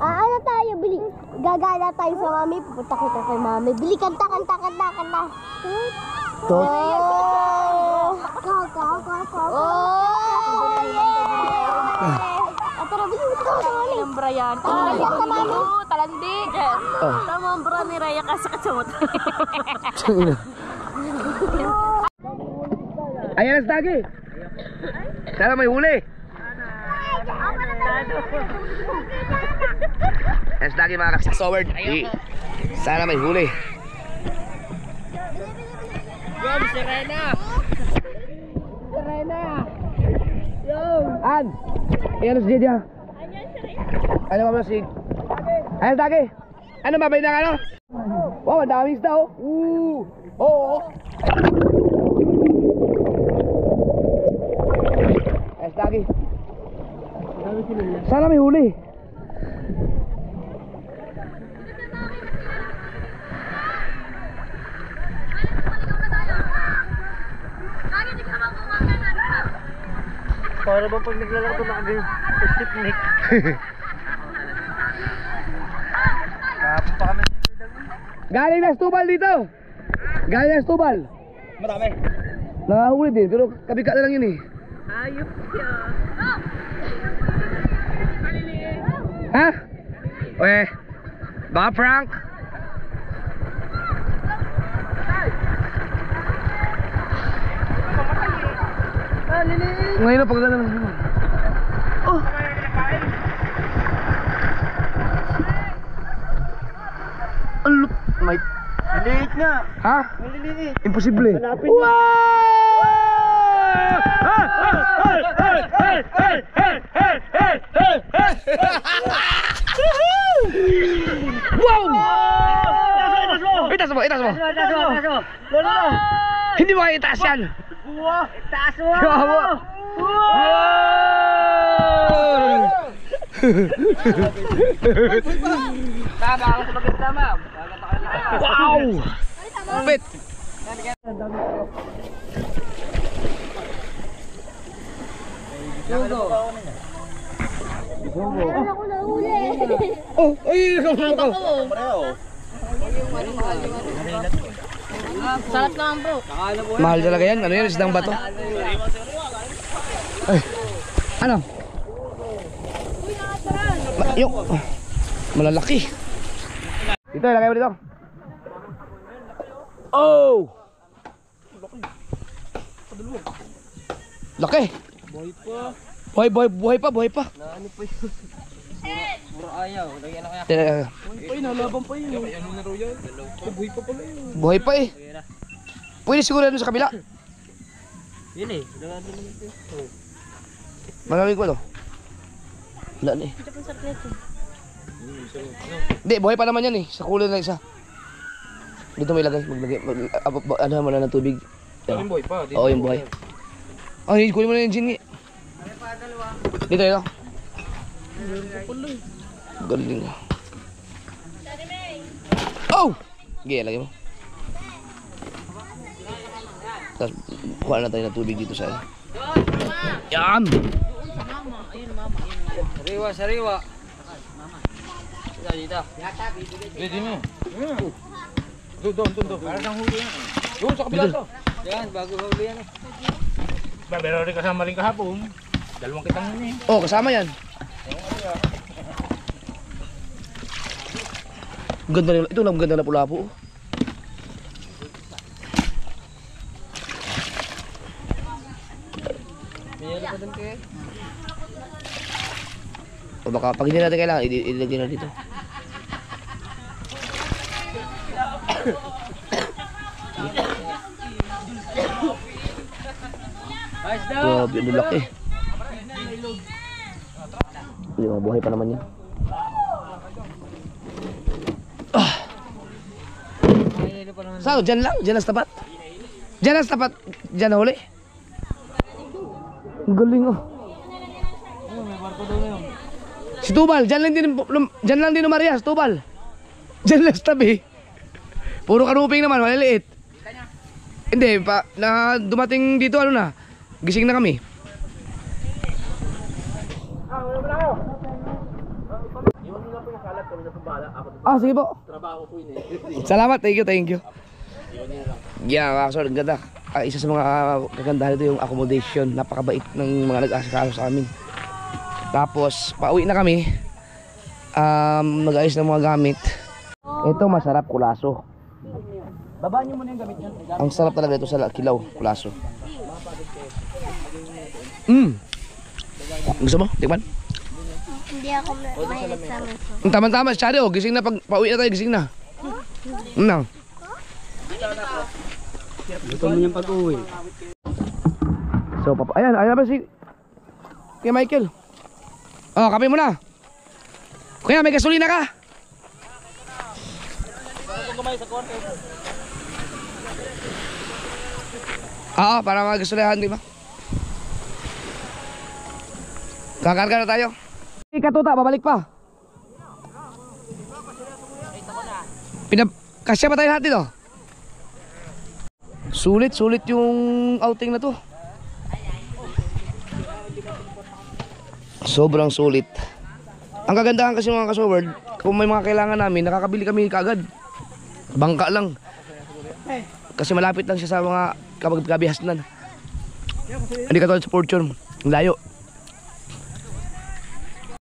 Ano tayo, bili. Gagala tayo sa mami. Pupunta kita kay mami. Bili, kanta. To. Tara, bili mo ito sa mami. Ang Brian. Talandi ka, mami. Talandi. Tama ang bra ni Raya kasi kasamot. Ayan ang stagi. Sana may huli. Ayan ang stagi mga kasasoward. Sana may huli. Yan, Serena. An! Ayan ang si Jedia. Ano ba si... Ayan ang stagi. Ano mabay na ano? Wow, ang daming isda oh. Oo. Ayan stagi. Sana may huli. Para bang pag naglalaro na kami, stipnik. Kapon pa kami. Galing na Stubal dito. Galing na Stubal. Marami. Nakahuli din, pero kabika na lang yun eh. Ayop siya. Ha? Weh, baka prank. Ngayon na pag gano'n. Oh! Ano? May... Maliit nga. Ha? Maliliit. Imposible. Malapit. Wow! Itaas mo, itaas mo. Hindi mo kaya itaas yan. Itaas mo. Bravo! Tama ako sa magkasama. Wow! Pit! Meron ako nahuli. Oh, ay, ikaw na ako. Sarap naman bro. Mahal talaga yan. Ano yan? Isdang bato? Ay. Ano? Yung malalaki. Dito, ilagay mo dito. Oh! Laki. Buhay pa. Ano pa yun? Puro ayaw. Lagyan ako yan. Tira. Ay, nalaban pa yun. Ano na raw yan? Buhay pa pala yun. Buhay pa eh. Pwede siguro ano sa kabila. Yun eh. Lagyan din naman ito. Malamig ko to. Wala na eh. Hindi, buhay pa naman yan eh. Sa kulay na isa. Dito may ilagay. Ano mo na ng tubig. Yung buhay pa. Oo, yung buhay. Oh, kunin mo na yung gin. Dito, ito. Galing. Oh! Okay, lagay mo. Tapos, kuha na tayo ng tubig dito sa... Yan! Sariwa. Dito. Ready na. Doon. Para nang huli yan. Doon sa kabila to. Yan, bago huli yan eh. Pero rin kasama rin kahapon. Dalawang kitang yun eh. Oh, kasama yan. Ganda nila. Ito lang ganda na Lapu-Lapu. O baka pag hindi natin kailangan, ilagay na dito. Grabe, ang laki. Hindi, mabuhay pa naman yan. Saan? Diyan lang? Diyan lang sa tapat? Diyan lang sa tapat? Diyan na huli? Ang galing oh. Si Tubal, diyan lang din umariya, si Tubal. Diyan lang sa tabi. Puro kanuping naman, maliliit. Hindi, na dumating dito ano na. Gising na kami. Ah, sige po. Salamat, thank you. Yeah, actually, ang ganda. Isa sa mga kagandahan dito yung accommodation. Napakabait ng mga nag-asikaso sa amin. Tapos, pauwi na kami. Nag-ayos ng mga gamit. Ito masarap, kulaso. Baba niyo muna yung gamit niyo. Ang sarap talaga ito sa kilaw, kulaso. Gusto mo? Tikman? Hindi ako mahilig sa meso. Tama-tama, Shari, oh. Gising na. Pauwi na tayo, gising na. Nang. Gusto mo niyang pag-uwi. So, ayan ba si Kuya Michael? Oh, kape mo na. Kuya, may gasolina ka? Oo, para magasolinahan, di ba? Kakarga na tayo. Katuta, babalik pa. Kasya pa tayo lahat dito. Sulit yung outing na to. Sobrang sulit. Ang kagandahan kasi mga ka-Soward, kung may mga kailangan namin, nakakabili kami kaagad. Bangka lang. Kasi malapit lang siya sa mga kabihasnan. Hindi katulad sa Fortune, layo.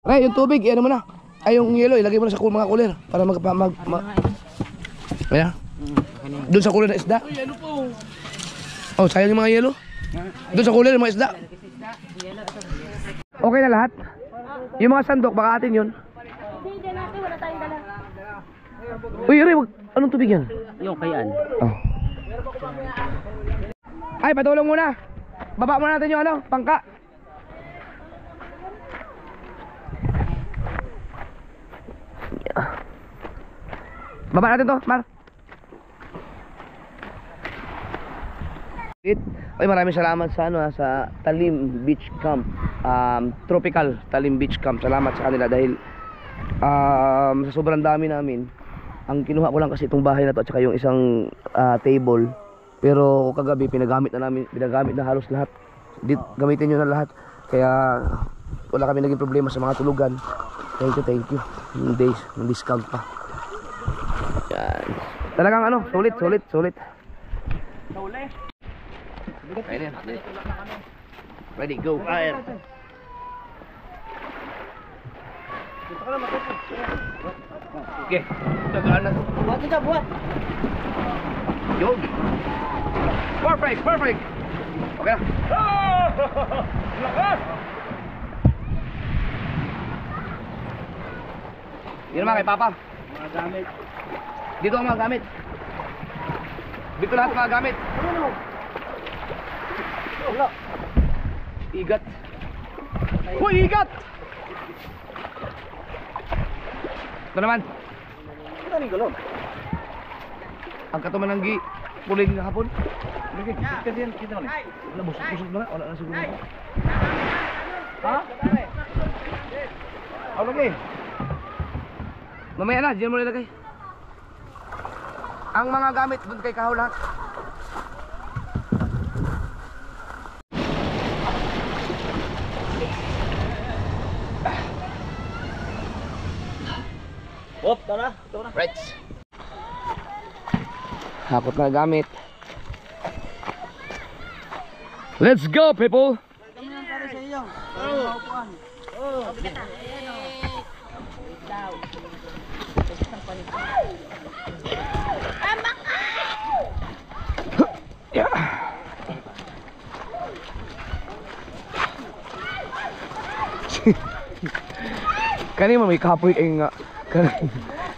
Ray, yung tubig, ano mo na. Ay, yung yelo, ilagay mo na sa mga cooler para Ayan. Doon sa cooler na isda. Oh, sayang yung mga yelo. Doon sa cooler yung mga isda. Okay na lahat? Yung mga sandok, baka atin yun. Hindi, dyan natin. Wala tayong dala. Uy, Ray, anong tubig yan? Yung kayan. Oh. Ay, patulong muna. Baba muna natin yung pangka. Baba natin to, Mar. Ay, maraming salamat sa sa Talim Beach Camp. Tropical Talim Beach Camp. Salamat sa kanila dahil sa sobrang dami namin, ang kinuha ko lang kasi itong bahay na to at saka yung isang table. Pero kagabi pinagamit na halos lahat. Gamitin nyo na lahat. Kaya wala kami naging problema sa mga tulugan. Thank you. Yung days, yung discount pa. Yan. Talagang sulit. Ayun yan. Ready, go. Fire. Okay. Tagaan na. Buhat. Yun. Perfect. Okay na. Lakas! Yan naman kay Papa. Mga gamit. Dito ang mga gamit. Dito lahat mga gamit. Igat. Uy, igat! Ito naman. Ang katuman ng puling na hapon. Kasi yan, kita ulit. Wala, busog na. Wala na siguro. Ha? Lagay. Mamaya na, diyan mo nilagay. Ang mga gamit doon kay Kahaw lahat. Tara. Right. Hakot na gamit. Let's go, people! Kanina may kapoy kayo nga.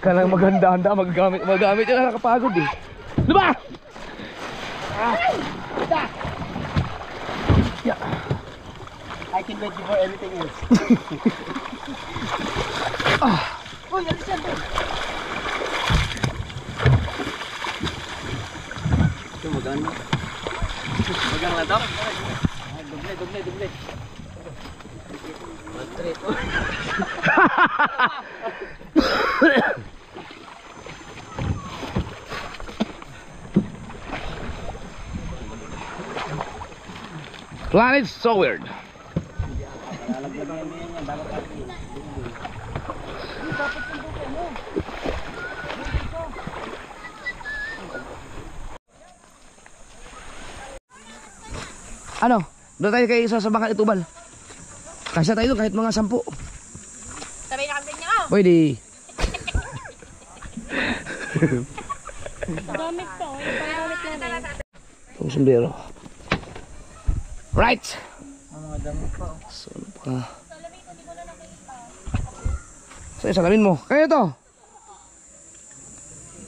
Kanang maganda-handa magamit yun na nakapagod eh. Diba? Yeah. I can wait before anything else. Uy, alis yan to. Ito maganda. Maganda to? Doble. Planet so weird. Ano? Doon tayo kay isa sa bangka itubal. Kasya tayo doon kahit mga 10. Sabay na kami niya. Pwede. Gamit to. Yung panggamit namin. Yung sombrero. Right! So, ano pa? Sa salamin mo. Kaya to.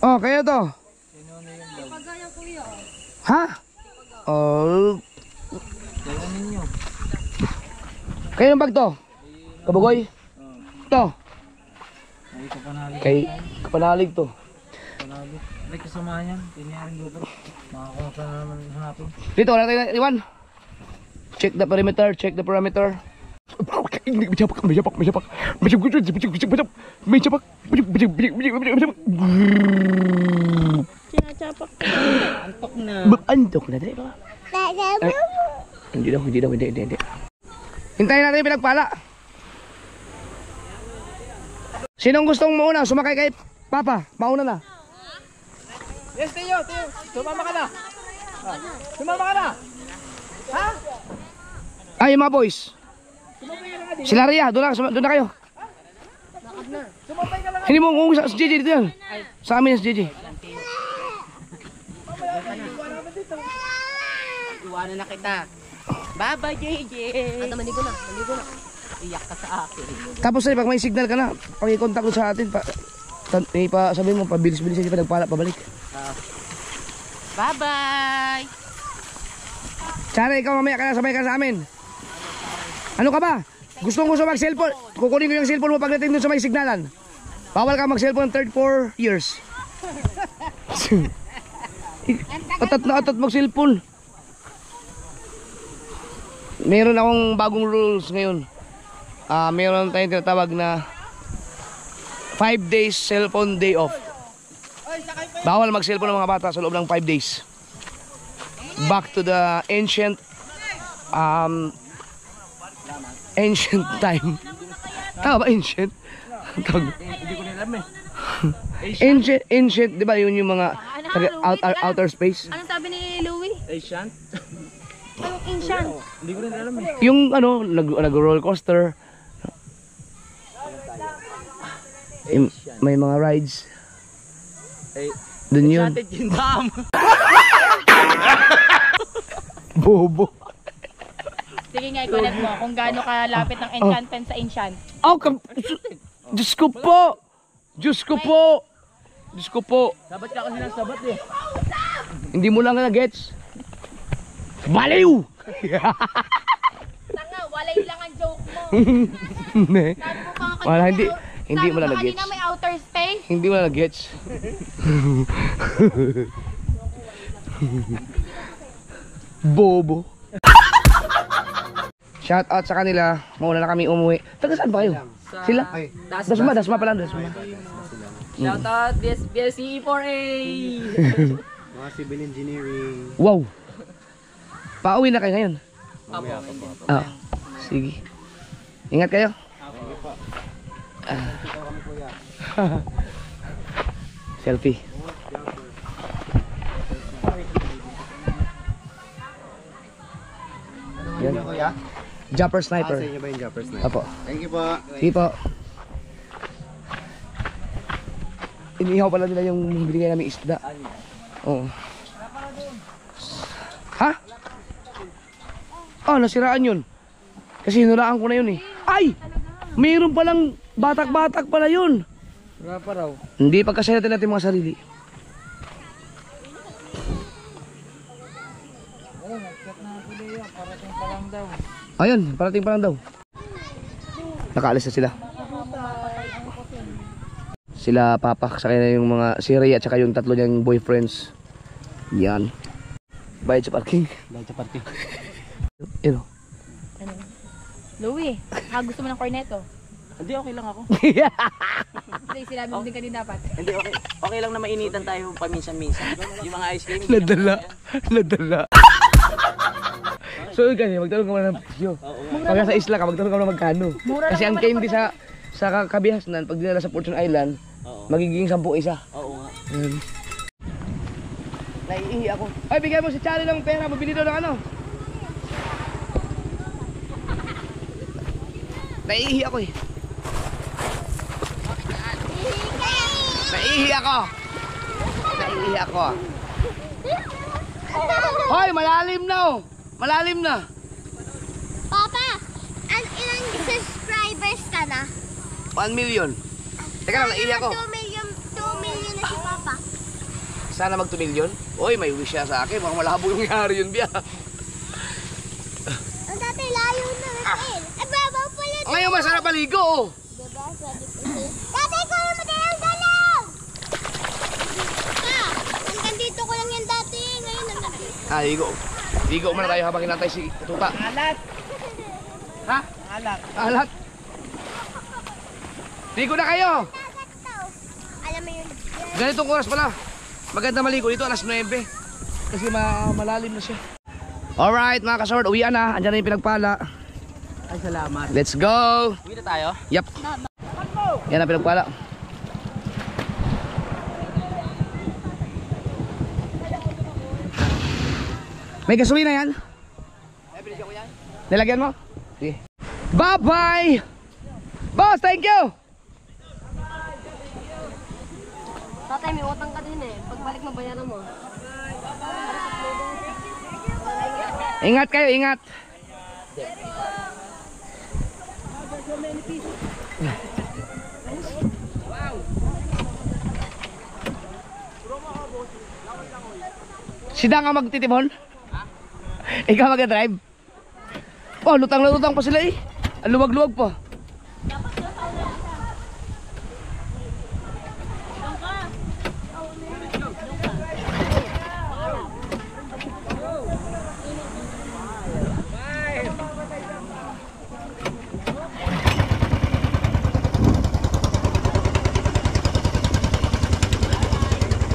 Oh, kaya to. Ha? Oh. Kaya yung bag to? Kabugoy? To? Kay kapanalig to. May kasamahan yan. Tiniharing lupa. Makakuha ka na naman hanapin. Dito, wala tayo iwan. Check the perimeter, check the parameter. Sinachapak. Antok na. Antok na dali ba? Hindi daw. Hintayin natin yung pinagpala. Sinong gustong mauna? Sumakay kay Papa. Mauna na. Yes, Teo. Sumama ka na. Sumama ka na. Ha? Ay, yung mga boys. Sila Ria, doon na kayo. Hindi mo kung sa JJ dito yan. Sa amin sa JJ. Iwanan na kita. Bye-bye, JJ. At maligo na. Iyak ka sa akin. Tapos pag may signal ka na, pag-i-contact ko sa atin, sabihin mo, pabilis-bilis hindi pa nagpala, pabalik. Bye-bye. Tsara, ikaw mamaya ka na, sabay ka sa amin. Ano ka ba? Gusto mag-cellphone? Kukunin ko yung cellphone mo pagdating doon sa may signalan. Bawal ka mag-cellphone 34 years. Atat na atat mag-cellphone. Meron akong bagong rules ngayon. Meron tayong tinatawag na 5 days cellphone day off. Bawal mag-cellphone ng mga bata sa loob ng 5 days. Back to the ancient time. Tama ba ancient? Hindi ko nilam eh. Ancient, di ba yun yung mga outer space? Anong sabi ni Louie? Asian? Anong ancient? Hindi ko rin alam eh. Yung ano, nag-roller coaster. May mga rides. Dun yun. Enchanted Kingdom. Bobo. Sige nga, ikulat mo kung gaano kalapit ng enchantment sa ancient. Oh, Diyos ko po! Diyos ko po! Diyos ko po! Sabat ka kasi ng sabat eh. Hindi mo lang na-gets. Baliw! Tanga, walay lang ang joke mo. Hindi. Sabi mo pa kanina, Wala, hindi mo lang sabi mo na-gets. kanina may outer space. Hindi mo lang na-gets. Bobo. Shout out sa kanila. Mauna na kami umuwi. Taga saan ba kayo? Sila? Dasma pala. Shout out, BSC4A. Mga civil engineering. Wow. Pauwi na kayo ngayon? Mamaya Ah, sige. Ingat kayo. Selfie. Yan. Kuya? Jumper Sa sniper. inyo ba yung Jappers na? Apo. Thank you po. Sige po. inihaw pala nila yung binigay namin isda. Oo. Ha? Ah, nasiraan yun. Kasi hinuraan ko na yun eh. Ay! Mayroon palang batak-batak pala yun. Wala pa raw. Hindi, pagkasaya natin mga sarili. Ayun, parating pa lang daw. Nakaalis na sila. Sila Papa, saka na yung mga si Rhea at saka yung tatlo niyang boyfriends. Yan. Bayad sa parking. Dahil sa parking. Yun o. Louie, gusto mo ng corneto? Hindi, okay lang ako. Hindi, sinabi mo din kanina dapat. Hindi, okay. Okay lang na mainitan tayo paminsan-minsan. Yung mga ice cream. Nadala. Nadala. So yun kasi, magtanong ka muna ng presyo. Pagka sa isla ka, magtanong ka muna magkano. Kasi ang candy sa Kabihasnan, pag dinala sa Fortune Island, magiging 10 isa. Oo nga. Naiihi ako. Ay, bigay mo si Charlie ng pera, mabili daw ng ano. Naiihi ako eh. Naiihi ako. Naiihi ako. Hoy, malalim na oh. Malalim na. Papa, ilang subscribers ka na? 1 million. Teka lang, naiihi ako. 2 million na si Papa. Sana mag 2 million. Hoy, may wish siya sa akin. Mukhang malabo yung nangyari yun, Bia. Ang dati layo na natin. Ay, babaw pala. Ngayon, masarap maligo oh. Diba? Sabi ko sa'yo. Dati ko yung madalang-dalang! Hanggang dito ko lang yan dati. Ngayon nandito. Ah, ligo. Ligo muna tayo habang hinantay si Tuta. Alat. Ha? Alat. Alat. Ligo na kayo. Alam mo yun. Ganitong oras pala. Maganda maligo dito, alas 9. Kasi malalim na siya. Alright mga kasord, uwian na. Andiyan na yung pinagpala. Ay, salamat. Let's go. Uwi na tayo? Yep. Yan ang pinagpala. May gasolina yan? Nilagyan mo? Sige. Bye-bye! Boss, thank you! Tatay, may utang ka din eh. Pagbalik mo, bayaran mo. Ingat kayo, ingat. Si Dang ang magtitibon? Ikaw mag-drive? Oh, lutang na lutang pa sila eh. Ang luwag-luwag pa.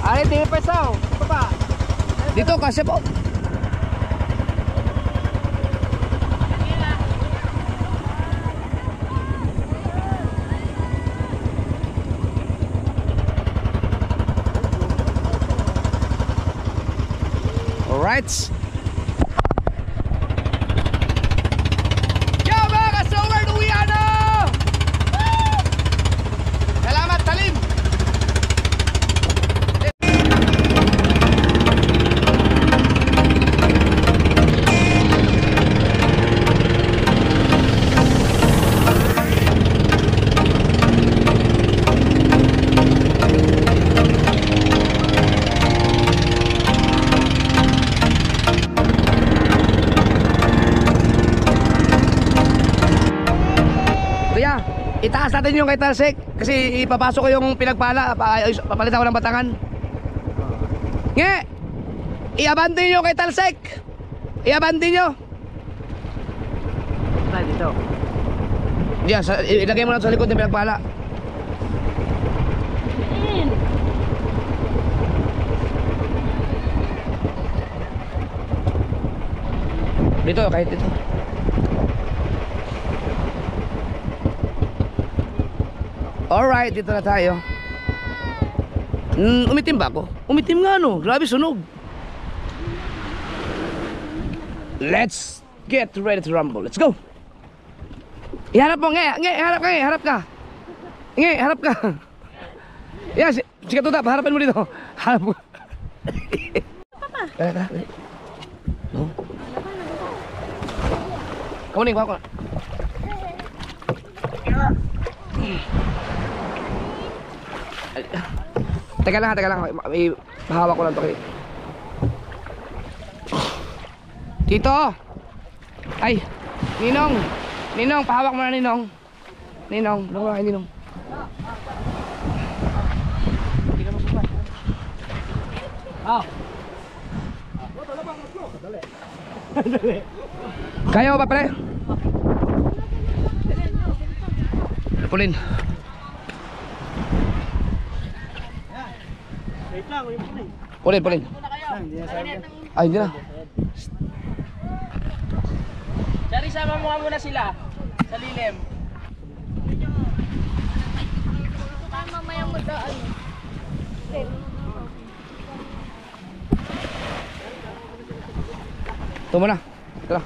Ari, tingin pa sao. Dito kasi po. Alright. Yo mga ka-soward, uwian na! Salamat, Talim! Kuya, itaas natin yung kay Talsek kasi ipapasok ko yung pinagpala, papalitan ko ng batangan. Nge! Iabante nyo kay Talsek! Iabante nyo! Dito. Diyan, ilagay mo lang sa likod ng pinagpala. Dito, kahit dito. Alright, dito na tayo. Umitim ba ako? Umitim nga no, grabe sunog. Let's get ready to rumble. Let's go. Iharap mo, harap ka. Harap ka. Yes, Sige, tuta, harapin mo dito. Harap mo. Tara. No? Kunin, kuha ko na. Teka lang. May hawak ko lang to kayo. Tito! Ay! Ninong, pahawak mo na Ninong. Lumabas kay Ninong. Kaya mo ba pare? Pulin. Pulin. Ay, hindi na. Dari, sama mo nga muna sila. Sa lilim. Mamaya mo daan. Ito muna. Ito lang.